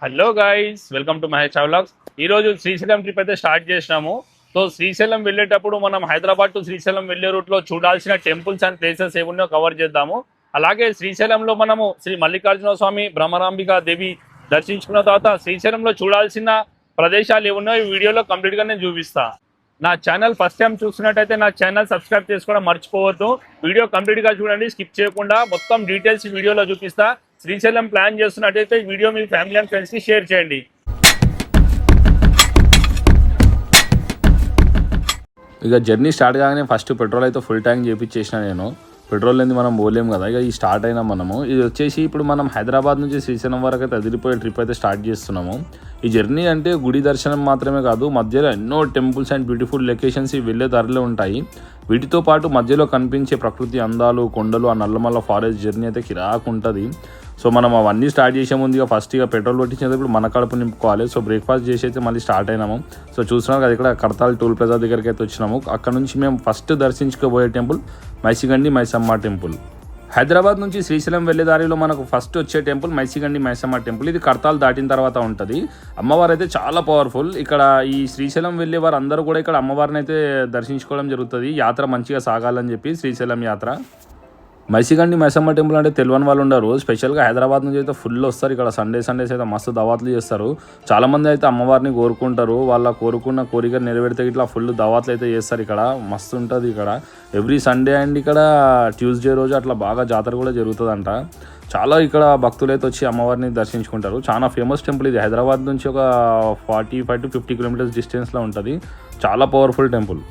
Hello guys, welcome to Mahesh vlogs. ఈ రోజు Srisailam trip అయితే స్టార్ట్ చేసినాము. సో శ్రీశైలం వెళ్ళేటప్పుడు మనం హైదరాబాద్ టు శ్రీశైలం వెళ్ళే రూట్ లో చూడాల్సిన టెంపుల్స్ అండ్ ప్లేసెస్ ఏమున్నాయో కవర్ చేద్దాము. అలాగే శ్రీశైలంలో మనము శ్రీ మల్లికార్జున స్వామి, భ్రమరాంబిక దేవి దర్శించుకున్న తర్వాత శ్రీశైలంలో చూడాల్సిన ప్రదేశాలు ఏమున్నాయో ఈ వీడియోలో కంప్లీట్ గా నేను చూపిస్తా. నా ఛానల్ ఫస్ట్ టైం చూస్తున్నట్టయితే నా ఛానల్ సబ్స్క్రైబ్ చేసుకోవడం మర్చిపోవద్దు. వీడియో కంప్లీట్ గా చూడండి, స్కిప్ చేయకుండా మొత్తం డీటెయిల్స్ వీడియోలో చూపిస్తా. శ్రీశైలం ప్లాన్ చేస్తున్నట్టయితే ఈ video me family and friends కి షేర్ చేయండి. ఇక జర్నీ స్టార్ట్ కాగానే ఫస్ట్ పెట్రోల్ అయితే ఫుల్ ట్యాంక్ చేయించేసిన నేను. పెట్రోల్ లేని మనం పోలేము కదా. ఇక ఈ స్టార్ట్ అయినా మనము ఇది వచ్చేసి ఇప్పుడు మనం హైదరాబాద్ నుంచి శ్రీశైలం వరకు అయితే అదిరిపోయే ట్రిప్ అయితే స్టార్ట్ చేస్తున్నాము. ఈ జర్నీ అంటే గుడి దర్శనం మాత్రమే కాదు, మధ్యలో ఎన్నో టెంపుల్స్ అండ్ బ్యూటిఫుల్ లొకేషన్స్ వెళ్ళే దారిలో ఉంటాయి. వీటితో పాటు మధ్యలో కనిపించే ప్రకృతి అందాలు, కొండలు, ఆ నల్లమల్ల ఫారెస్ట్ జర్నీ అయితే కిరాకు ఉంటుంది. సో మనం అవన్నీ స్టార్ట్ చేసే ముందు ఫస్ట్ ఇక పెట్రోల్ కొట్టించేటప్పుడు మన కడుపు నింపుకోవాలి. సో బ్రేక్ఫాస్ట్ చేసి అయితే మళ్ళీ స్టార్ట్ అయినాము. సో చూస్తున్నాం కదా, ఇక్కడ కడతాల్ టోల్ ప్లాజా దగ్గరికి అయితే వచ్చినాము. అక్కడ నుంచి మేము ఫస్ట్ దర్శించుకోబోయే టెంపుల్ మైసిగండి మైసమ్మ టెంపుల్. హైదరాబాద్ నుంచి శ్రీశైలం వెళ్ళే దారిలో మనకు ఫస్ట్ వచ్చే టెంపుల్ మైసిగండి మైసమ్మ టెంపుల్. ఇది కడతాల్ దాటిన తర్వాత ఉంటుంది. అమ్మవారు అయితే చాలా పవర్ఫుల్. ఇక్కడ ఈ శ్రీశైలం వెళ్ళే వారు అందరూ కూడా ఇక్కడ అమ్మవారిని అయితే దర్శించుకోవడం జరుగుతుంది. యాత్ర మంచిగా సాగాలని చెప్పి శ్రీశైలం యాత్ర. మైసిగండి మైసమ్మ టెంపుల్ అంటే తెలియని వాళ్ళు ఉండరు. స్పెషల్గా హైదరాబాద్ నుంచి అయితే ఫుల్ వస్తారు. ఇక్కడ సండేస్ అయితే మస్తు దవాత్లు చేస్తారు. చాలామంది అయితే అమ్మవారిని కోరుకుంటారు. వాళ్ళ కోరుకున్న కోరిక నెరవేరితే ఇట్లా ఫుల్ దవాత్లు అయితే చేస్తారు. ఇక్కడ మస్తు ఉంటుంది. ఇక్కడ ఎవ్రీ సండే అండ్ ఇక్కడ ట్యూస్డే రోజు అట్లా బాగా జాతర కూడా జరుగుతుందంట. చాలా ఇక్కడ భక్తులు అయితే వచ్చి అమ్మవారిని దర్శించుకుంటారు. చాలా ఫేమస్ టెంపుల్ ఇది. హైదరాబాద్ నుంచి ఒక 45 to 50 కిలోమీటర్స్ డిస్టెన్స్లో ఉంటుంది. చాలా పవర్ఫుల్ టెంపుల్.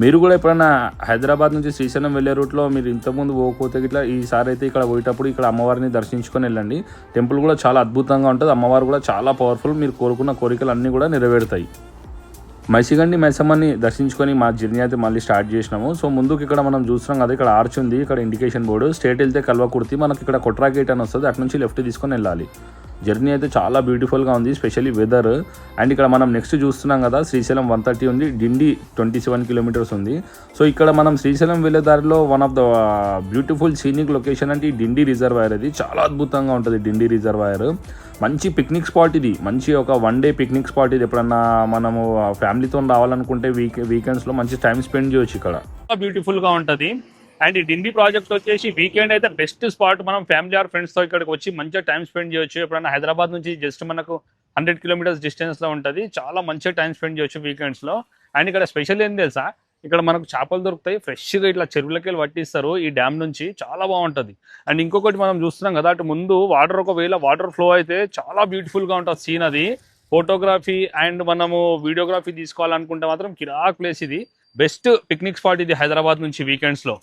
మీరు కూడా ఎప్పుడైనా హైదరాబాద్ నుంచి శ్రీశైలం వెళ్ళే రూట్లో మీరు ఇంతకుముందు పోకపోతే ఇట్లా ఈసారి అయితే ఇక్కడ పోయేటప్పుడు ఇక్కడ అమ్మవారిని దర్శించుకొని వెళ్ళండి. టెంపుల్ కూడా చాలా అద్భుతంగా ఉంటుంది. అమ్మవారు కూడా చాలా పవర్ఫుల్. మీరు కోరుకున్న కోరికలు అన్నీ కూడా నెరవేరుతాయి. మైసిగండి మైసమ్మని దర్శించుకొని మా జర్నీ అయితే మళ్ళీ స్టార్ట్ చేసినాము. సో ముందుకు ఇక్కడ మనం చూస్తున్నాం కదా, ఇక్కడ ఆర్చ్ ఉంది, ఇక్కడ ఇండికేషన్ బోర్డు. స్ట్రేట్ వెళ్తే కల్వకుర్తి, మనకి ఇక్కడ కొట్రా గేట్ అని వస్తుంది. అటు నుంచి లెఫ్ట్ తీసుకొని వెళ్ళాలి. జర్నీ అయితే చాలా బ్యూటిఫుల్గా ఉంది, స్పెషల్లీ వెదర్. అండ్ ఇక్కడ మనం నెక్స్ట్ చూస్తున్నాం కదా, శ్రీశైలం 130 ఉంది, డిండి 27 కిలోమీటర్స్ ఉంది. సో ఇక్కడ మనం శ్రీశైలం వెళ్ళే దారిలో one of the beautiful scenic location అంటే ఈ డిండి రిజర్వాయర్. ఇది చాలా అద్భుతంగా ఉంటుంది. డిండి రిజర్వాయర్ మంచి పిక్నిక్ స్పాట్. ఇది మంచి ఒక 1 డే పిక్నిక్ స్పాట్. ఇది ఎప్పుడన్నా మనము ఫ్యామిలీతో రావాలనుకుంటే వీకెండ్స్లో మంచి టైం స్పెండ్ చేయొచ్చు. ఇక్కడ బ్యూటిఫుల్ గా ఉంటది. అండ్ ఈ డిండి ప్రాజెక్ట్ వచ్చేసి వీకెండ్ అయితే బెస్ట్ స్పాట్. మనం ఫ్యామిలీ ఆర్ ఫ్రెండ్స్ తో ఇక్కడికి వచ్చి మంచిగా టైం స్పెండ్ చేయొచ్చు. ఎప్పుడైనా హైదరాబాద్ నుంచి జస్ట్ మనకు 100 కిలోమీటర్స్ డిస్టెన్స్ లో ఉంటుంది. చాలా మంచిగా టైం స్పెండ్ చేయొచ్చు వీకెండ్స్ లో. అండ్ ఇక్కడ స్పెషల్ ఏం తెలుసా, ఇక్కడ మనకు చేపలు దొరుకుతాయి ఫ్రెష్గా, ఇట్లా చెరువులకి వెళ్ళి పట్టిస్తారు ఈ డ్యామ్ నుంచి. చాలా బాగుంటుంది. అండ్ ఇంకొకటి మనం చూస్తున్నాం కదా, అటు ముందు వాటర్, ఒకవేళ వాటర్ ఫ్లో అయితే చాలా బ్యూటిఫుల్ గా ఉంటుంది సీన్. అది ఫోటోగ్రఫీ అండ్ మనము వీడియోగ్రఫీ తీసుకోవాలనుకుంటే మాత్రం కిరాక్ ప్లేస్. ఇది బెస్ట్ పిక్నిక్ స్పాట్ ఇది హైదరాబాద్ నుంచి వీకెండ్స్ లో.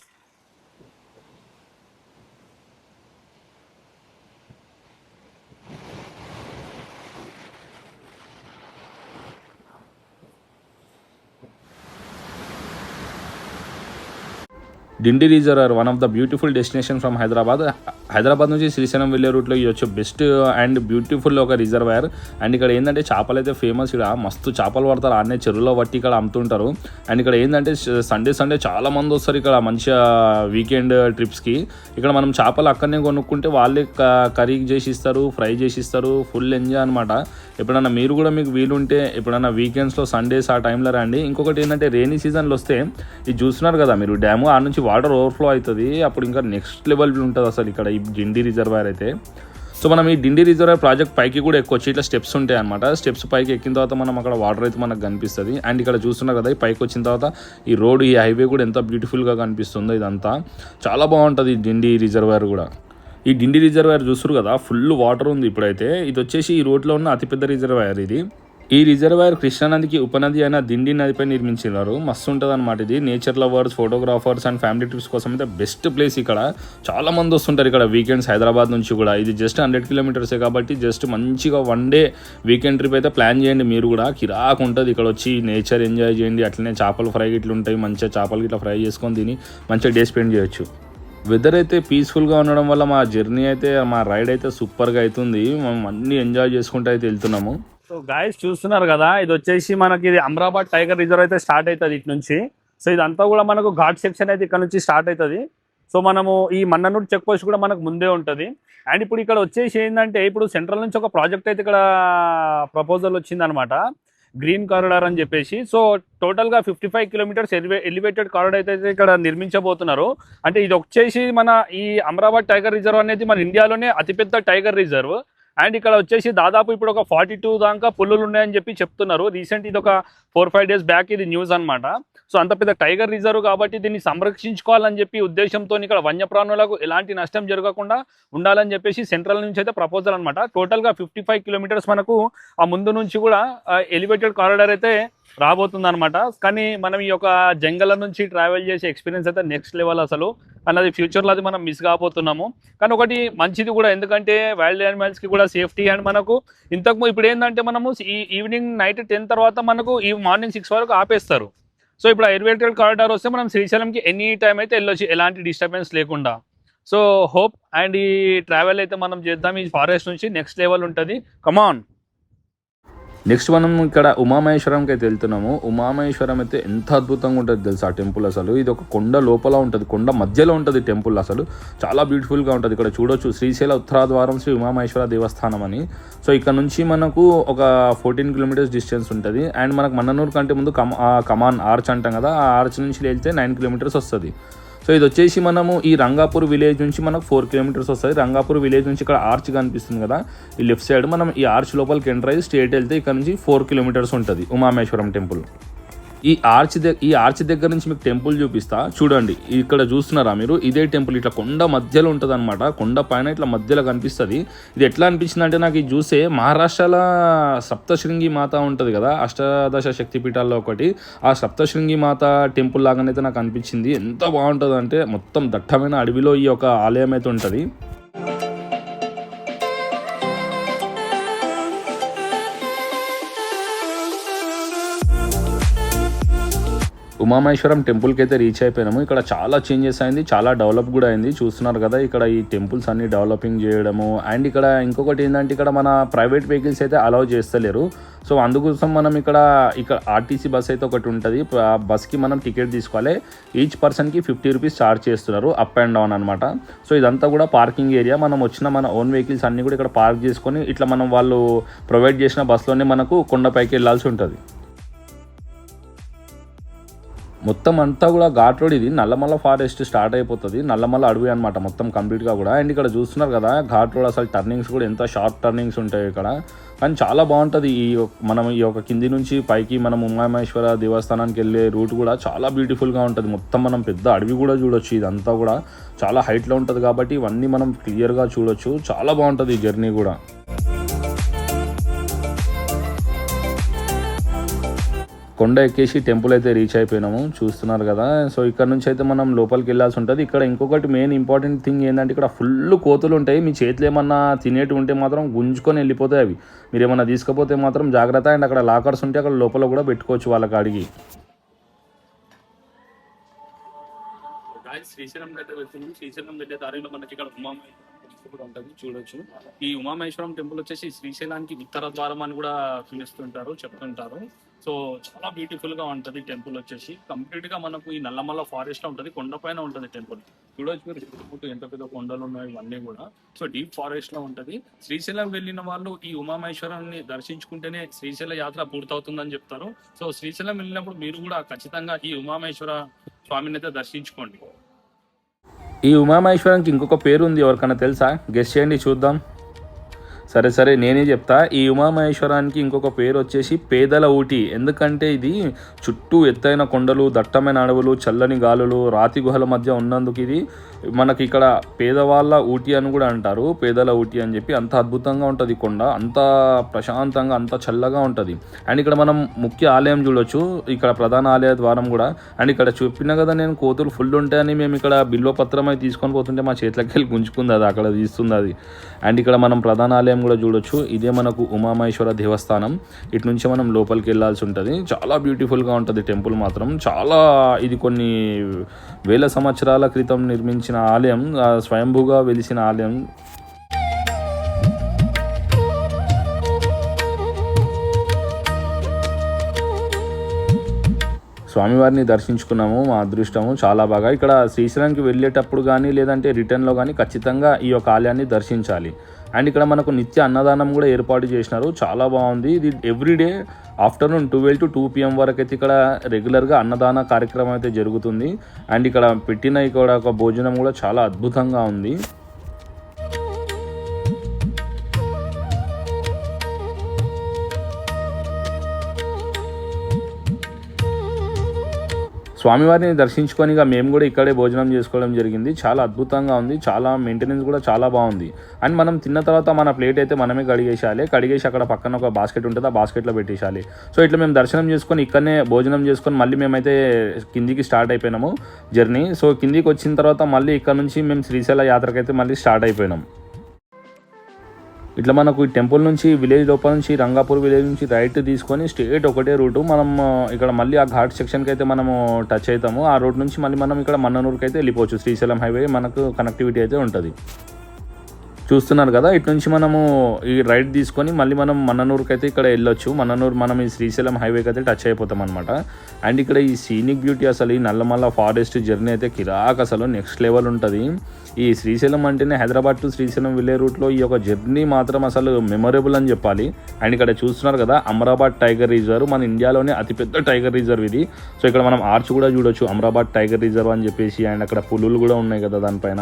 Dindi reservoir one of the beautiful destination from Hyderabad నుంచి శ్రీశైలం వెళ్ళే రూట్లో ఇది వచ్చే బెస్ట్ అండ్ బ్యూటిఫుల్ ఒక రిజర్వాయర్. అండ్ ఇక్కడ ఏంటంటే చేపలు అయితే ఫేమస్. ఇక్కడ మస్తు చేపలు పడతారు, అన్నీ చెరువులో పట్టి ఇక్కడ అమ్ముతుంటారు. అండ్ ఇక్కడ ఏంటంటే సండే చాలా మంది వస్తారు ఇక్కడ మంచిగా వీకెండ్ ట్రిప్స్కి. ఇక్కడ మనం చేపలు అక్కడనే కొనుక్కుంటే వాళ్ళే కర్రీ చేసి ఇస్తారు, ఫ్రై చేసి ఇస్తారు. ఫుల్ ఎంజాయ్ అనమాట. ఎప్పుడన్నా మీరు కూడా మీకు వీలుంటే ఎప్పుడన్నా వీకెండ్స్లో సండేస్ ఆ టైంలో రండి. ఇంకొకటి ఏంటంటే రెయినీ సీజన్లో వస్తే ఇది చూస్తున్నారు కదా మీరు, డ్యాము ఆ నుంచి వాటర్ ఓవర్ఫ్లో అవుతుంది. అప్పుడు ఇంకా నెక్స్ట్ లెవెల్ ఉంటుంది అసలు ఇక్కడ ఈ డిండి రిజర్వాయర్ అయితే. సో మనం ఈ డిండి రిజర్వాయర్ ప్రాజెక్ట్ పైకి కూడా ఎక్కొచ్చి ఇట్లా స్టెప్స్ ఉంటాయి అనమాట. స్టెప్స్ పైకి ఎక్కిన తర్వాత మనం అక్కడ వాటర్ అయితే మనకు కనిపిస్తుంది. అండ్ ఇక్కడ చూస్తున్నారు కదా, ఈ పైకి వచ్చిన తర్వాత ఈ రోడ్, ఈ హైవే కూడా ఎంత బ్యూటిఫుల్గా కనిపిస్తుందో. ఇదంతా చాలా బాగుంటుంది ఈ డిండి రిజర్వాయర్ కూడా. ఈ డిండి రిజర్వాయర్ చూస్తారు కదా, ఫుల్ వాటర్ ఉంది ఇప్పుడైతే. ఇది వచ్చేసి ఈ రోడ్లో ఉన్న అతిపెద్ద రిజర్వాయర్ ఇది. ఈ రిజర్వాయర్ కృష్ణానదికి ఉపనది అయిన డిండి నదిపై నిర్మించినారు. మస్తు ఉంటుంది అనమాట ఇది. Nature lovers, photographers and family trips కోసం అయితే బెస్ట్ ప్లేస్. ఇక్కడ చాలా మంది వస్తుంటారు ఇక్కడ వీకెండ్స్ హైదరాబాద్ నుంచి కూడా. ఇది జస్ట్ 100 కిలోమీటర్సే కాబట్టి జస్ట్ మంచిగా 1 డే వీకెండ్ ట్రిప్ అయితే ప్లాన్ చేయండి మీరు కూడా. కిరాక్ ఉంటుంది. ఇక్కడ వచ్చి నేచర్ ఎంజాయ్ చేయండి. అట్లనే చేపలు ఫ్రై ఇట్లా ఉంటాయి, మంచిగా చేపలు ఇట్లా ఫ్రై చేసుకొని తిని మంచిగా డే స్పెండ్ చేయొచ్చు. వెదర్ అయితే పీస్ఫుల్గా ఉండడం వల్ల మా జర్నీ అయితే, మా రైడ్ అయితే సూపర్గా అవుతుంది. మేము అన్నీ ఎంజాయ్ చేసుకుంటూ అయితే వెళ్తున్నాము. సో గాయస్ చూస్తున్నారు కదా, ఇది వచ్చేసి మనకి ఇది అమరాబాద్ టైగర్ రిజర్వ్ అయితే స్టార్ట్ అవుతుంది ఇటు నుంచి. సో ఇదంతా కూడా మనకు ఘాట్ సెక్షన్ అయితే ఇక్కడ నుంచి స్టార్ట్ అవుతుంది. సో మనము ఈ మన్ననూరు చెక్ పోస్ట్ కూడా మనకు ముందే ఉంటుంది. అండ్ ఇప్పుడు ఇక్కడ వచ్చేసి ఏంటంటే ఇప్పుడు సెంట్రల్ నుంచి ఒక ప్రాజెక్ట్ అయితే ఇక్కడ ప్రపోజల్ వచ్చిందనమాట, గ్రీన్ కారిడార్ అని చెప్పేసి. సో టోటల్గా 55 కిలోమీటర్స్ ఎలివేటెడ్ కారిడార్ అయితే ఇక్కడ నిర్మించబోతున్నారు. అంటే ఇది వచ్చేసి మన ఈ అమరావతి టైగర్ రిజర్వ్ అనేది మన ఇండియాలోనే అతిపెద్ద టైగర్ రిజర్వ్. అండ్ ఇక్కడ వచ్చేసి దాదాపు ఇప్పుడు ఒక 42 దాకా పుల్లులు ఉన్నాయని చెప్పి చెప్తున్నారు. రీసెంట్ ఇది ఒక 4-5 డేస్ బ్యాక్ ఇది న్యూస్ అనమాట. సో అంత పెద్ద టైగర్ రిజర్వ్ కాబట్టి దీన్ని సంరక్షించుకోవాలని చెప్పి ఉద్దేశంతో ఇక్కడ వన్యప్రాణులకు ఎలాంటి నష్టం జరగకుండా ఉండాలని చెప్పేసి సెంట్రల్ నుంచి అయితే ప్రపోజల్ అనమాట. టోటల్గా 55 కిలోమీటర్స్ మనకు ఆ ముందు నుంచి కూడా ఎలివేటెడ్ కారిడార్ అయితే రాబోతుంది అనమాట. కానీ మనం ఈ యొక్క జంగల్ నుంచి ట్రావెల్ చేసే ఎక్స్పీరియన్స్ అయితే నెక్స్ట్ లెవెల్ అసలు. అన్నది ఫ్యూచర్లో అది మనం మిస్ కాబోతున్నాము. కానీ ఒకటి మంచిది కూడా, ఎందుకంటే వైల్డ్ యానిమల్స్కి కూడా సేఫ్టీ. అండ్ మనకు ఇంతకు ఇప్పుడు ఏంటంటే మనము ఈ ఈవినింగ్ నైట్ 10 తర్వాత మనకు ఈ మార్నింగ్ 6 వరకు ఆపేస్తారు. సో ఇప్పుడు ఎలివేటెడ్ కారిడార్ వస్తే మనం శ్రీశైలంకి ఎనీ టైం అయితే వెళ్ళొచ్చు ఎలాంటి డిస్టర్బెన్స్ లేకుండా. సో హోప్ అండ్ ఈ ట్రావెల్ అయితే మనం చేద్దాం ఈ ఫారెస్ట్ నుంచి, నెక్స్ట్ లెవెల్ ఉంటుంది. కమాన్. నెక్స్ట్ మనం ఇక్కడ ఉమామహేశ్వరంకి అయితే వెళ్తున్నాము. ఉమామహేశ్వరం అయితే ఎంత అద్భుతంగా ఉంటుంది తెలుసా ఆ టెంపుల్ అసలు. ఇది ఒక కొండ లోపల ఉంటుంది, కొండ మధ్యలో ఉంటుంది టెంపుల్. అసలు చాలా బ్యూటిఫుల్గా ఉంటుంది. ఇక్కడ చూడొచ్చు శ్రీశైల ఉత్తరాద్వారం శ్రీ ఉమామహేశ్వర దేవస్థానం అని. సో ఇక్కడ నుంచి మనకు ఒక 14 కిలోమీటర్స్ డిస్టెన్స్ ఉంటుంది. అండ్ మనకు మన్ననూరు కంటే ముందు కమాన్ ఆర్చ్ అంటాం కదా, ఆ ఆర్చ్ నుంచి వెళ్తే 9 కిలోమీటర్స్ వస్తుంది. సో ఇది వచ్చేసి మనము ఈ రంగాపూర్ విలేజ్ నుంచి మనకు 4 కిలోమీటర్స్ వస్తుంది. రంగాపూర్ విలేజ్ నుంచి ఇక్కడ ఆర్చ్ కనిపిస్తుంది కదా, ఈ లెఫ్ట్ సైడ్ మనం ఈ ఆర్చ్ లోపలికి ఎంటర్ అయ్యి స్ట్రేట్ వెళ్తే ఇక్కడ నుంచి 4 కిలోమీటర్స్ ఉంటుంది ఉమామహేశ్వరం టెంపుల్. ఈ ఆర్చ్ దగ్గర నుంచి మీకు టెంపుల్ చూపిస్తా చూడండి. ఇక్కడ చూస్తున్నారా మీరు, ఇదే టెంపుల్ ఇట్లా కొండ మధ్యలో ఉంటుంది అనమాట. కొండ పైన ఇట్లా మధ్యలో కనిపిస్తుంది. ఇది ఎట్లా అనిపించింది అంటే నాకు ఇది చూసే మహారాష్ట్రలో సప్తశృంగి మాత ఉంటుంది కదా, అష్టాదశ శక్తిపీఠాల్లో ఒకటి, ఆ సప్తశృంగి మాత టెంపుల్ లాగానైతే నాకు అనిపించింది. ఎంత బాగుంటుంది అంటే మొత్తం దట్టమైన అడవిలో ఈ యొక్క ఆలయం అయితే ఉంటుంది. ఉమామహేశ్వరం టెంపుల్కి అయితే రీచ్ అయిపోయినాము. ఇక్కడ చాలా చేంజెస్ అయింది, చాలా డెవలప్ కూడా అయింది. చూస్తున్నారు కదా ఇక్కడ ఈ టెంపుల్స్ అన్ని డెవలపింగ్ చేయడము. అండ్ ఇక్కడ ఇంకొకటి ఏంటంటే ఇక్కడ మన ప్రైవేట్ వెహికల్స్ అయితే అలౌ చేస్తలేరు. సో అందుకోసం మనం ఇక్కడ ఆర్టీసీ బస్ అయితే ఒకటి ఉంటుంది. ఆ బస్కి మనం టికెట్ తీసుకోవాలి. ఈచ్ పర్సన్కి 50 రూపీస్ ఛార్జ్ చేస్తున్నారు అప్ అండ్ డౌన్ అనమాట. సో ఇదంతా కూడా పార్కింగ్ ఏరియా. మనం వచ్చిన మన ఓన్ వెహికల్స్ అన్నీ కూడా ఇక్కడ పార్క్ చేసుకొని ఇట్లా మనం వాళ్ళు ప్రొవైడ్ చేసిన బస్లోనే మనకు కొండపైకి వెళ్ళాల్సి ఉంటుంది. మొత్తం అంతా కూడా ఘాట్ రోడ్. ఇది నల్లమల్ల ఫారెస్ట్ స్టార్ట్ అయిపోతుంది, నల్లమల్ల అడవి అనమాట మొత్తం కంప్లీట్గా కూడా. అండ్ ఇక్కడ చూస్తున్నారు కదా ఘాట్ రోడ్, అసలు టర్నింగ్స్ కూడా ఎంత షార్ప్ టర్నింగ్స్ ఉంటాయి ఇక్కడ. కానీ చాలా బాగుంటుంది. మనం ఈ యొక్క కింది నుంచి పైకి మనం ఉమామహేశ్వర దేవస్థానానికి వెళ్ళే రూట్ కూడా చాలా బ్యూటిఫుల్గా ఉంటుంది. మొత్తం మనం పెద్ద అడవి కూడా చూడొచ్చు. ఇదంతా కూడా చాలా హైట్లో ఉంటుంది కాబట్టి ఇవన్నీ మనం క్లియర్గా చూడొచ్చు. చాలా బాగుంటుంది ఈ జర్నీ కూడా. కొండ ఎక్కేసి టెంపుల్ అయితే రీచ్ అయిపోయినాము, చూస్తున్నారు కదా. సో ఇక్కడ నుంచి అయితే మనం లోపలికి వెళ్ళాల్సి ఉంటుంది. ఇక్కడ ఇంకొకటి మెయిన్ ఇంపార్టెంట్ థింగ్ ఏంటంటే ఇక్కడ ఫుల్ కోతులు ఉంటాయి. మీ చేతిలో ఏమన్నా తినేటి ఉంటే మాత్రం గుంజుకొని వెళ్ళిపోతాయి అవి. మీరు ఏమన్నా తీసుకపోతే మాత్రం జాగ్రత్త. అండ్ అక్కడ లాకర్స్ ఉంటే అక్కడ లోపల కూడా పెట్టుకోవచ్చు వాళ్ళకి అడిగి. శ్రీశైలం గట్ట వెళ్తుంది. శ్రీశైలం వెళ్ళే దారిలో మనకి ఇక్కడ ఉమామహేశ్వరం కూడా ఉంటుంది, చూడొచ్చు. ఈ ఉమామహేశ్వరం టెంపుల్ వచ్చేసి శ్రీశైలానికి ఉత్తర ద్వారం అని కూడా పిలుస్తుంటారు, చెప్తుంటారు. సో చాలా బ్యూటిఫుల్ గా ఉంటుంది టెంపుల్ వచ్చేసి. కంప్లీట్ గా మనకు ఈ నల్లమల్ల ఫారెస్ట్ లో ఉంటుంది, కొండపైన ఉంటుంది టెంపుల్. చూడొచ్చు మీరు చుట్టుముట్టు ఎంత పెద్ద కొండలు ఉన్నాయి ఇవన్నీ కూడా. సో డీప్ ఫారెస్ట్ లో ఉంటుంది. శ్రీశైలం వెళ్ళిన వాళ్ళు ఈ ఉమామహేశ్వరాన్ని దర్శించుకుంటేనే శ్రీశైల యాత్ర పూర్తవుతుందని చెప్తారు. సో శ్రీశైలం వెళ్ళినప్పుడు మీరు కూడా ఖచ్చితంగా ఈ ఉమామహేశ్వర స్వామిని అయితే దర్శించుకోండి. ఈ ఉమామహేశ్వరంకి ఇంకొక పేరు ఉంది, ఎవరికైనా తెలుసా? గెస్ చేయండి చూద్దాం. సరే నేనే చెప్తా. ఈ ఉమామహేశ్వరానికి ఇంకొక పేరు వచ్చేసి పేదల ఊటీ. ఎందుకంటే ఇది చుట్టూ ఎత్తైన కొండలు, దట్టమైన అడవులు, చల్లని గాలులు, రాతి గుహల మధ్య ఉన్నందుకు ఇది మనకి ఇక్కడ పేదవాళ్ళ ఊటీ అని కూడా అంటారు. పేదల ఊటీ అని చెప్పి. అంత అద్భుతంగా ఉంటుంది కొండ, అంత ప్రశాంతంగా, అంత చల్లగా ఉంటుంది. అండ్ ఇక్కడ మనం ముఖ్య ఆలయం చూడొచ్చు, ఇక్కడ ప్రధాన ఆలయ ద్వారం కూడా. అండ్ ఇక్కడ చెప్పిన కదా నేను కోతులు ఫుల్ ఉంటాయని. మేము ఇక్కడ బిల్వపత్రం అయితే తీసుకొని పోతుంటే మా చేతిలోకి వెళ్ళి గుంజుకుంది అది, అక్కడ తీస్తుంది అది. అండ్ ఇక్కడ మనం ప్రధాన ఆలయం కూడా చూడొచ్చు. ఇదే మనకు ఉమామహేశ్వర దేవస్థానం. ఇటు నుంచి మనం లోపలికి వెళ్ళాల్సి ఉంటుంది. చాలా బ్యూటిఫుల్గా ఉంటుంది టెంపుల్ మాత్రం. చాలా ఇది కొన్ని వేల సంవత్సరాల క్రితం నిర్మించిన ఆలయం, స్వయంభూగా వెలిసిన ఆలయం. స్వామివారిని దర్శించుకున్నాము. మా అదృష్టము చాలా బాగా. ఇక్కడ శ్రీశైలంకి వెళ్ళేటప్పుడు కానీ లేదంటే రిటర్న్లో కానీ ఖచ్చితంగా ఈ యొక్క ఆలయాన్ని దర్శించాలి. అండ్ ఇక్కడ మనకు నిత్య అన్నదానం కూడా ఏర్పాటు చేసినారు. చాలా బాగుంది. ఇది ఎవ్రీడే ఆఫ్టర్నూన్ 12 to 2 PM వరకు అయితే ఇక్కడ రెగ్యులర్గా అన్నదాన కార్యక్రమం అయితే జరుగుతుంది. అండ్ ఇక్కడ పెట్టిన ఇక్కడ ఒక భోజనం కూడా చాలా అద్భుతంగా ఉంది. స్వామివారిని దర్శించుకొని ఇక మేము కూడా ఇక్కడే భోజనం చేసుకోవడం జరిగింది. చాలా అద్భుతంగా ఉంది. చాలా మెయింటెనెన్స్ కూడా చాలా బాగుంది. అండ్ మనం తిన్న తర్వాత మన ప్లేట్ అయితే మనమే కడిగేసి అక్కడ పక్కన ఒక బాస్కెట్ ఉంటుంది, ఆ బాస్కెట్లో పెట్టేసాలి. సో ఇట్లా మేము దర్శనం చేసుకొని ఇక్కడనే భోజనం చేసుకొని మళ్ళీ మేమైతే కిందికి స్టార్ట్ అయిపోయినాము జర్నీ. సో కిందికి వచ్చిన తర్వాత మళ్ళీ ఇక్కడ నుంచి మేము శ్రీశైల యాత్రకైతే మళ్ళీ స్టార్ట్ అయిపోయినాం. ఇట్లా మనకు ఈ టెంపుల్ నుంచి విలేజ్ లోపల నుంచి రంగాపూర్ విలేజ్ నుంచి రైట్ తీసుకొని స్ట్రేట్ ఒకటే రూటు. మనం ఇక్కడ మళ్ళీ ఆ ఘాట్ సెక్షన్కి అయితే మనము టచ్ అవుతాము. ఆ రోడ్ నుంచి మళ్ళీ మనం ఇక్కడ మన్ననూరుకి అయితే వెళ్ళిపోవచ్చు. శ్రీశైలం హైవే మనకు కనెక్టివిటీ అయితే ఉంటుంది. చూస్తున్నారు కదా, ఇటు నుంచి మనము ఈ రైట్ తీసుకొని మళ్ళీ మనం మన్ననూరుకి అయితే ఇక్కడ వెళ్ళొచ్చు. మన్ననూరు మనం ఈ శ్రీశైలం హైవేకి అయితే టచ్ అయిపోతాం అనమాట. అండ్ ఇక్కడ ఈ సీనిక్ బ్యూటీ అసలు ఈ నల్లమల్ల ఫారెస్ట్ జర్నీ అయితే కిరాక్, అసలు నెక్స్ట్ లెవెల్ ఉంటుంది. ఈ శ్రీశైలం అంటేనే హైదరాబాద్ టు శ్రీశైలం వెళ్ళే రూట్లో ఈ యొక్క జర్నీ మాత్రం అసలు మెమొరబుల్ అని చెప్పాలి. అండ్ ఇక్కడ చూస్తున్నారు కదా అమరాబాద్ టైగర్ రిజర్వ్, మన ఇండియాలోనే అతిపెద్ద టైగర్ రిజర్వ్ ఇది. సో ఇక్కడ మనం ఆర్చ్ కూడా చూడొచ్చు, అమరాబాద్ టైగర్ రిజర్వ్ అని చెప్పేసి. అండ్ అక్కడ పులులు కూడా ఉన్నాయి కదా దానిపైన.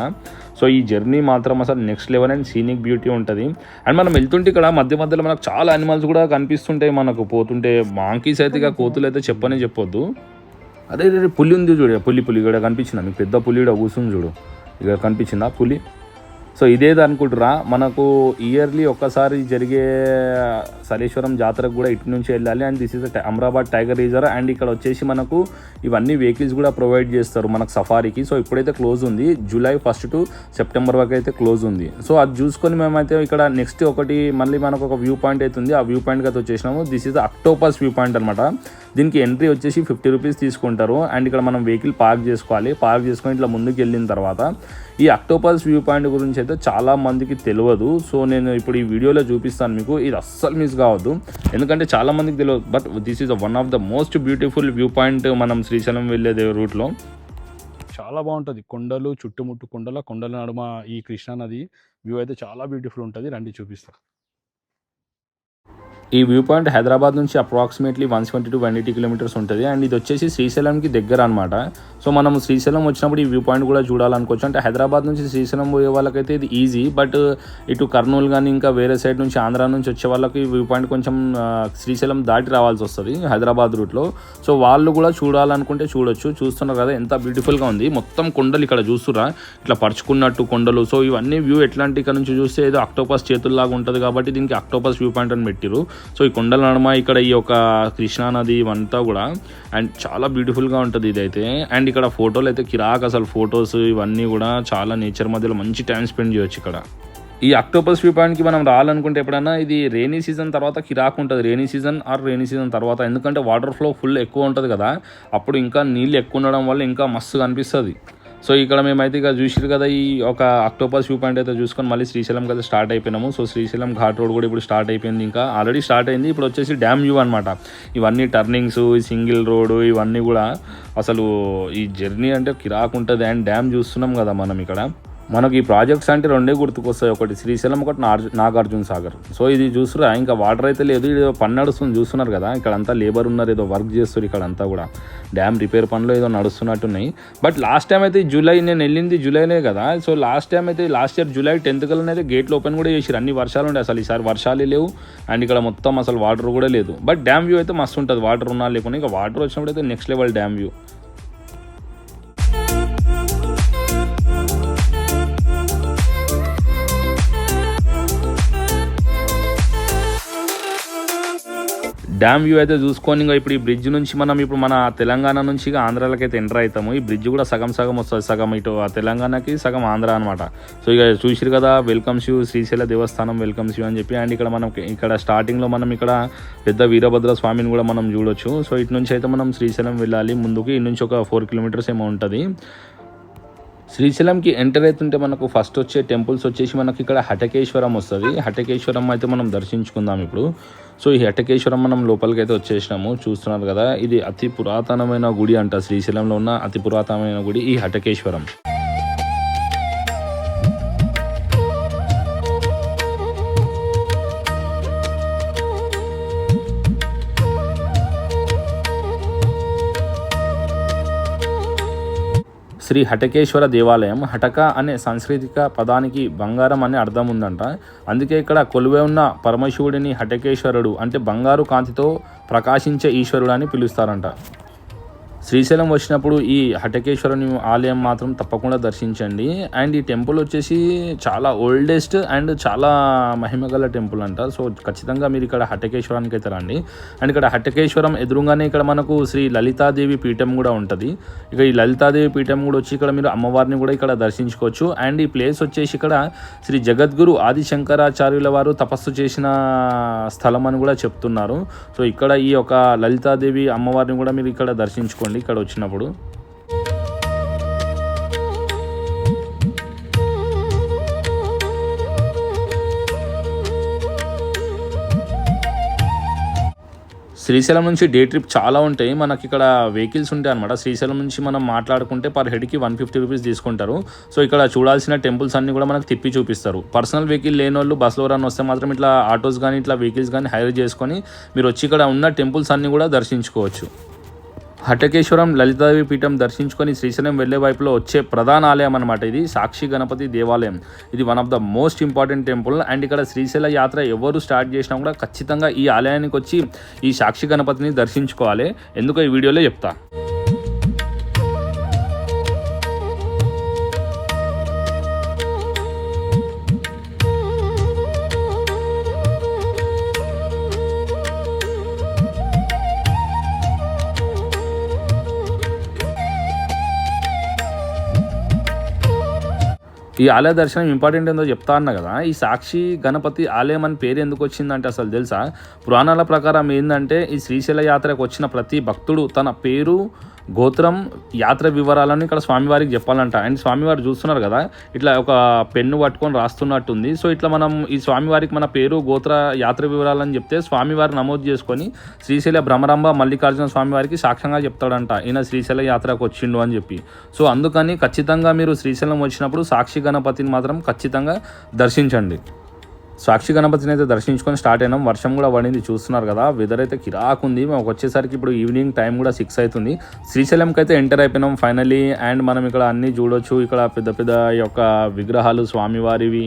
సో ఈ జర్నీ మాత్రం అసలు next level and scenic beauty ఉంటుంది. అండ్ మనం వెళ్తుంటే ఇక్కడ మధ్యలో మనకు చాలా అనిమల్స్ కూడా కనిపిస్తుంటాయి మనకు పోతుంటే. మాంకీస్ అయితే ఇక కోతులు అయితే చెప్పొద్దు. అదే పులి ఉంది చూడ, పులి ఇక్కడ కనిపించిందా మీకు? పెద్ద పులి ఇక్కడ కూర్చుంది చూడు, ఇక్కడ కనిపించిందా పులి? సో ఇదేది అనుకుంటురా, మనకు ఇయర్లీ ఒక్కసారి జరిగే సలేశ్వరం జాతరకు కూడా ఇటు నుంచి వెళ్ళాలి. And this is Amrabad tiger reserve. And ఇక్కడ వచ్చేసి మనకు ఇవన్నీ వెహికల్స్ కూడా ప్రొవైడ్ చేస్తారు మనకు సఫారీకి. సో ఇప్పుడైతే క్లోజ్ ఉంది, July 1 to September వరకు అయితే క్లోజ్ ఉంది. సో అది చూసుకొని మేమైతే ఇక్కడ నెక్స్ట్ ఒకటి మళ్ళీ మనకు ఒక వ్యూ పాయింట్ అవుతుంది, ఆ వ్యూ పాయింట్కి అయితే వచ్చేసినాము. This is octopus view point అనమాట. దీనికి ఎంట్రీ వచ్చేసి 50 రూపీస్ తీసుకుంటారు. అండ్ ఇక్కడ మనం వెహికల్ పార్క్ చేసుకొని ఇట్లా ముందుకు వెళ్ళిన తర్వాత ఈ అక్టోపస్ వ్యూ పాయింట్ గురించి అయితే చాలా మందికి తెలియదు. సో నేను ఇప్పుడు ఈ వీడియోలో చూపిస్తాను మీకు, ఇది అస్సలు మిస్ కావద్దు, ఎందుకంటే చాలా మందికి తెలియదు. But this is one of the most beautiful view point మనం శ్రీశైలం వెళ్ళే రూట్లో. చాలా బాగుంటుంది, కొండలు చుట్టుముట్టు కొండల నడుమ ఈ కృష్ణా నది వ్యూ అయితే చాలా బ్యూటిఫుల్ ఉంటుంది. రండి చూపిస్తాను. ఈ వ్యూ పాయింట్ హైదరాబాద్ నుంచి అప్రాక్సిమేట్లీ 170 to 180 కిలోమీటర్స్ ఉంటుంది. అండ్ ఇది వచ్చేసి శ్రీశైలంకి దగ్గర అనమాట. సో మనం శ్రీశైలం వచ్చినప్పుడు ఈ వ్యూ పాయింట్ కూడా చూడాలనుకోవచ్చు. అంటే హైదరాబాద్ నుంచి శ్రీశైలం పోయే వాళ్ళకైతే ఇది ఈజీ, బట్ ఇటు కర్నూలు కానీ ఇంకా వేరే సైడ్ నుంచి ఆంధ్ర నుంచి వచ్చే వాళ్ళకి ఈ వ్యూ పాయింట్ కొంచెం శ్రీశైలం దాటి రావాల్సి వస్తుంది హైదరాబాద్ రూట్లో. సో వాళ్ళు కూడా చూడాలనుకుంటే చూడొచ్చు. చూస్తున్నారు కదా ఎంత బ్యూటిఫుల్గా ఉంది, మొత్తం కొండలు ఇక్కడ చూస్తురా ఇట్లా పరుచుకున్నట్టు కొండలు. సో ఇవన్నీ వ్యూ ఎట్లాంటి ఇక్కడ నుంచి చూస్తే ఏదో అక్టోపస్ చేతుల్లాగా ఉంటుంది కాబట్టి దీనికి అక్టోపస్ వ్యూ పాయింట్ అని పెట్టిరు. సో ఈ కొండల నడుమ ఇక్కడ ఈ యొక్క కృష్ణా నది ఇవంతా కూడా అండ్ చాలా బ్యూటిఫుల్గా ఉంటుంది ఇదైతే. అండ్ ఇక్కడ ఫోటోలు అయితే కిరాక్, అసలు ఫొటోస్ ఇవన్నీ కూడా చాలా నేచర్ మధ్యలో మంచి టైం స్పెండ్ చేయొచ్చు ఇక్కడ. ఈ అక్టోపస్ వ్యూ పాయింట్కి మనం రావాలనుకుంటే ఎప్పుడైనా ఇది రెయినీ సీజన్ తర్వాత కిరాక్ ఉంటుంది, రెయినీ సీజన్ తర్వాత, ఎందుకంటే వాటర్ ఫ్లో ఫుల్ ఎక్కువ ఉంటుంది కదా, అప్పుడు ఇంకా నీళ్ళు ఎక్కువ ఉండడం వల్ల ఇంకా మస్తుగా అనిపిస్తుంది. సో ఇక్కడ మేమైతే ఇక చూసిరు కదా ఈ ఒక అక్టోపస్ వ్యూ పాయింట్ అయితే చూసుకొని మళ్ళీ శ్రీశైలం అయితే స్టార్ట్ అయిపోయినాము. సో శ్రీశైలం ఘాట్ రోడ్ కూడా ఇప్పుడు స్టార్ట్ అయిపోయింది, ఇంకా ఆల్రెడీ స్టార్ట్ అయింది. ఇప్పుడు వచ్చేసి డ్యామ్ వ్యూ అనమాట. ఇవన్నీ టర్నింగ్స్, సింగిల్ రోడ్ ఇవన్నీ కూడా అసలు ఈ జర్నీ అంటే కిరాక్ ఉంటుంది. అండ్ డ్యామ్ చూస్తున్నాం కదా మనం ఇక్కడ. మనకి ఈ ప్రాజెక్ట్స్ అంటే రెండే గుర్తుకొస్తాయి, ఒకటి శ్రీశైలం, ఒకటి నాగార్జున సాగర్. సో ఇది చూస్తురా ఇంకా వాటర్ అయితే లేదు, ఇది పని నడుస్తుంది చూస్తున్నారు కదా. ఇక్కడ అంతా లేబర్ ఉన్నారు, ఏదో వర్క్ చేస్తారు ఇక్కడ అంతా కూడా, డ్యామ్ రిపేర్ పనులు ఏదో నడుస్తున్నట్టున్నాయి. బట్ లాస్ట్ టైం అయితే నేను వెళ్ళింది జూలైనే కదా. So last year July 10th కల్లా గేట్లు ఓపెన్ కూడా చేసారు. అన్ని వర్షాలు ఉండే, అసలు ఈసారి వర్షాలే లేవు. అండ్ ఇక్కడ మొత్తం అసలు వాటర్ కూడా లేదు. బట్ డ్యామ్ వ్యూ అయితే మస్తు ఉంటుంది, వాటర్ ఉన్నా లేకుండా. ఇక వాటర్ వచ్చినప్పుడు అయితే next level dam view. Dam view అయితే చూసుకొని ఇంకా ఇప్పుడు ఈ బ్రిడ్జ్ నుంచి మనం ఇప్పుడు మన తెలంగాణ నుంచి ఆంధ్రాలకి అయితే ఎంటర్ అవుతాము. ఈ బ్రిడ్జ్ కూడా సగం వస్తుంది, సగం ఇటు తెలంగాణకి, సగం ఆంధ్ర అనమాట. సో ఇక చూసిరు కదా, welcomes you Srisaila Devasthanam welcomes you అని చెప్పి. అండ్ ఇక్కడ మనం ఇక్కడ స్టార్టింగ్లో మనం ఇక్కడ పెద్ద వీరభద్ర స్వామిని కూడా మనం చూడొచ్చు. సో ఇటు నుంచి అయితే మనం శ్రీశైలం వెళ్ళాలి ముందుకు. ఇటు నుంచి ఒక 4 kilometers ఏమో ఉంటుంది. శ్రీశైలంకి ఎంటర్ అవుతుంటే మనకు ఫస్ట్ వచ్చే టెంపుల్స్ వచ్చేసి మనకి ఇక్కడ హటకేశ్వరం వస్తుంది. హటకేశ్వరం అయితే మనం దర్శించుకుందాం ఇప్పుడు. సో ఈ హటకేశ్వరం మనం లోపలికి అయితే వచ్చేసినాము, చూస్తున్నారు కదా. ఇది అతి పురాతనమైన గుడి అంట, శ్రీశైలంలో ఉన్న అతి పురాతనమైన గుడి ఈ హటకేశ్వరం. శ్రీ హటకేశ్వర దేవాలయం. హటక అనే సాంస్కృతిక పదానికి బంగారం అనే అర్థం ఉందంట. అందుకే ఇక్కడ కొలువై ఉన్న పరమశివుడిని హటకేశ్వరుడు అంటే బంగారు కాంతితో ప్రకాశించే ఈశ్వరుడు అని పిలుస్తారంట. శ్రీశైలం వచ్చినప్పుడు ఈ హటకేశ్వరుని ఆలయం మాత్రం తప్పకుండా దర్శించండి. అండ్ ఈ టెంపుల్ వచ్చేసి చాలా ఓల్డెస్ట్ అండ్ చాలా మహిమగల టెంపుల్ అంట. సో ఖచ్చితంగా మీరు ఇక్కడ హటకేశ్వరానికి అయితే రండి. అండ్ ఇక్కడ హటకేశ్వరం ఎదురుగానే ఇక్కడ మనకు శ్రీ లలితాదేవి పీఠం కూడా ఉంటుంది. ఇక ఈ లలితాదేవి పీఠం కూడా వచ్చి ఇక్కడ మీరు అమ్మవారిని కూడా ఇక్కడ దర్శించుకోవచ్చు. అండ్ ఈ ప్లేస్ వచ్చేసి ఇక్కడ శ్రీ జగద్గురు ఆదిశంకరాచార్యుల వారు తపస్సు చేసిన స్థలం అని కూడా చెప్తున్నారు. సో ఇక్కడ ఈ యొక్క లలితాదేవి అమ్మవారిని కూడా మీరు ఇక్కడ దర్శించుకోండి ఇక్కడ వచ్చినప్పుడు. శ్రీశైలం నుంచి డే ట్రిప్ చాలా ఉంటాయి. మనకి ఇక్కడ వెహికల్స్ ఉంటాయి అనమాట. శ్రీశైలం నుంచి మనం మాట్లాడుకుంటే పర్ హెడ్కి 150 రూపీస్ తీసుకుంటారు. సో ఇక్కడ చూడాల్సిన టెంపుల్స్ అన్ని కూడా మనకు తిప్పి చూపిస్తారు. పర్సనల్ వెహికల్ లేని వాళ్ళు బస్సులో రన్ వస్తే మాత్రం ఇట్లా ఆటోస్ కానీ ఇట్లా వెహికల్స్ కానీ హైర్ చేసుకొని మీరు వచ్చి ఇక్కడ ఉన్న టెంపుల్స్ అన్ని కూడా దర్శించుకోవచ్చు. హటకేశ్వరం లలితాదేవి పీఠం దర్శించుకొని శ్రీశైలం వెళ్లే వైపులో వచ్చే ప్రధాన ఆలయం అనమాట ఇది సాక్షి గణపతి దేవాలయం. ఇది one of the most important temple. And ఇక్కడ శ్రీశైల యాత్ర ఎవరు స్టార్ట్ చేసినా కూడా ఖచ్చితంగా ఈ ఆలయానికి వచ్చి ఈ సాక్షి గణపతిని దర్శించుకోవాలి. ఎందుకో ఈ వీడియోలో చెప్తా. ఈ ఆలయ దర్శనం ఇంపార్టెంట్ ఏందో చెప్తా అన్నా కదా. ఈ సాక్షి గణపతి ఆలయం అని పేరు ఎందుకు వచ్చిందంటే అసలు తెలుసా? పురాణాల ప్రకారం ఏంటంటే ఈ శ్రీశైల యాత్రకు వచ్చిన ప్రతి భక్తుడు తన పేరు, గోత్రం, యాత్ర వివరాలను ఇక్కడ స్వామివారికి చెప్పాలంట. అండ్ స్వామివారు చూస్తున్నారు కదా ఇట్లా ఒక పెన్ను పట్టుకొని రాస్తున్నట్టుంది. సో ఇట్లా మనం ఈ స్వామివారికి మన పేరు, గోత్ర, యాత్ర వివరాలని చెప్తే స్వామివారు నమోదు చేసుకొని శ్రీశైల భ్రమరాంబ మల్లికార్జున స్వామివారికి సాక్ష్యంగా చెప్తాడంట ఈయన శ్రీశైల యాత్రకు వచ్చిండు అని చెప్పి. సో అందుకని ఖచ్చితంగా మీరు శ్రీశైలం వచ్చినప్పుడు సాక్షి గణపతిని మాత్రం ఖచ్చితంగా దర్శించండి. సాక్షి గణపతిని అయితే దర్శించుకొని స్టార్ట్ అయినాం. వర్షం కూడా పడింది, చూస్తున్నారు కదా. వెదర్ అయితే కిరాకుంది. మాకు వచ్చేసరికి ఇప్పుడు ఈవినింగ్ టైం కూడా 6 అవుతుంది. శ్రీశైలంకి అయితే ఎంటర్ అయిపోయినాం ఫైనలీ. అండ్ మనం ఇక్కడ అన్నీ చూడొచ్చు. ఇక్కడ పెద్ద పెద్ద యొక్క విగ్రహాలు స్వామివారివి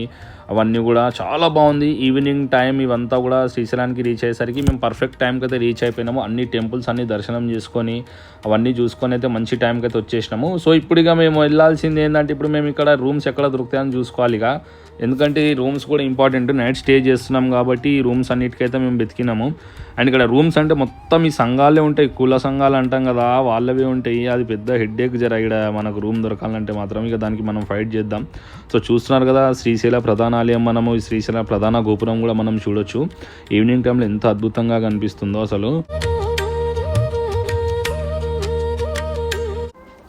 అవన్నీ కూడా చాలా బాగుంది. ఈవినింగ్ టైం ఇవంతా కూడా శ్రీశైలానికి రీచ్ అయ్యేసరికి మేము పర్ఫెక్ట్ టైంకి అయితే రీచ్ అయిపోయినాము. అన్ని టెంపుల్స్ అన్ని దర్శనం చేసుకొని అవన్నీ చూసుకొని అయితే మంచి టైంకి అయితే వచ్చేసినాము. సో ఇప్పుడు ఇక మేము వెళ్ళాల్సింది ఏంటంటే ఇప్పుడు మేము ఇక్కడ రూమ్స్ ఎక్కడ దొరుకుతాయని చూసుకోవాలి ఇక. ఎందుకంటే ఈ రూమ్స్ కూడా ఇంపార్టెంట్. నైట్ స్టే చేస్తున్నాం కాబట్టి ఈ రూమ్స్ అన్నిటికైతే మేము వెతికినాము. అండ్ ఇక్కడ రూమ్స్ అంటే మొత్తం ఈ సంఘాలే ఉంటాయి, కుల సంఘాలు అంటాం కదా, వాళ్ళవే ఉంటాయి. అది పెద్ద హెడ్ఏక్ జర ఇక్కడ మనకు రూమ్ దొరకాలంటే మాత్రం ఇక దానికి మనం ఫైట్ చేద్దాం. సో చూస్తున్నారు కదా శ్రీశైల ప్రధాన ఆలయం. మనము ఈ శ్రీశైల ప్రధాన గోపురం కూడా మనం చూడొచ్చు. ఈవినింగ్ టైంలో ఎంత అద్భుతంగా కనిపిస్తుందో అసలు.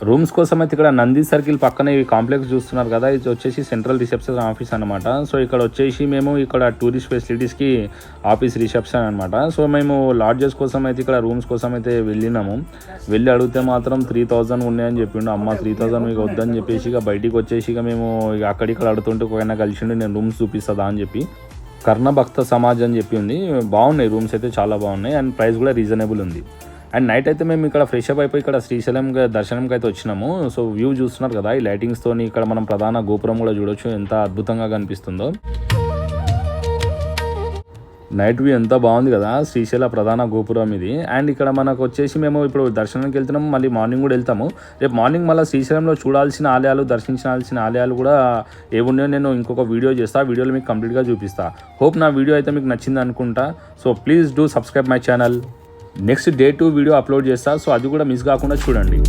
రూమ్స్ కోసం అయితే ఇక్కడ నంది సర్కిల్ పక్కన ఈ కాంప్లెక్స్ చూస్తున్నారు కదా, ఇది వచ్చేసి సెంట్రల్ రిసెప్షన్ ఆఫీస్ అనమాట. సో ఇక్కడ వచ్చేసి మేము ఇక్కడ టూరిస్ట్ ఫెసిలిటీస్కి ఆఫీస్ రిసెప్షన్ అనమాట. సో మేము లాడ్జెస్ కోసం అయితే ఇక్కడ రూమ్స్ కోసం అయితే వెళ్ళినాము. వెళ్ళి అడిగితే మాత్రం 3000 ఉన్నాయని చెప్పిండు. అమ్మ 3000 మీకు వద్దని చెప్పేసి ఇక బయటికి వచ్చేసి ఇక మేము ఇక అక్కడిక్కడ అడుగుతుంటే ఒకైనా కలిసిండు, నేను రూమ్స్ చూపిస్తుందా అని చెప్పి. కర్ణ భక్త సమాజ్ అని చెప్పి ఉంది. బాగున్నాయి రూమ్స్ అయితే, చాలా బాగున్నాయి. అండ్ ప్రైస్ కూడా రీజనబుల్ ఉంది. అండ్ నైట్ అయితే మేము ఇక్కడ ఫ్రెష్ అప్ అయిపోయి ఇక్కడ శ్రీశైలం దర్శనంకి అయితే వచ్చినాము. సో వ్యూ చూస్తున్నారు కదా ఈ లైటింగ్స్తో. ఇక్కడ మనం ప్రధాన గోపురం కూడా చూడొచ్చు ఎంత అద్భుతంగా కనిపిస్తుందో. నైట్ వ్యూ ఎంత బాగుంది కదా శ్రీశైల ప్రధాన గోపురం ఇది. అండ్ ఇక్కడ మనకు వచ్చేసి మేము ఇప్పుడు దర్శనానికి వెళ్తున్నాము, మళ్ళీ మార్నింగ్ కూడా వెళ్తాము. రేపు మార్నింగ్ మళ్ళీ శ్రీశైలంలో చూడాల్సిన ఆలయాలు, దర్శించాల్సిన ఆలయాలు కూడా ఏమున్నాయో నేను ఇంకొక వీడియో చేస్తా. ఆ వీడియోలో మీకు కంప్లీట్గా చూపిస్తా. హోప్ నా వీడియో అయితే మీకు నచ్చింది అనుకుంటా. So please do subscribe my channel. Next Day 2 video upload చేస్తా. సో అది కూడా మిస్ కాకుండా చూడండి.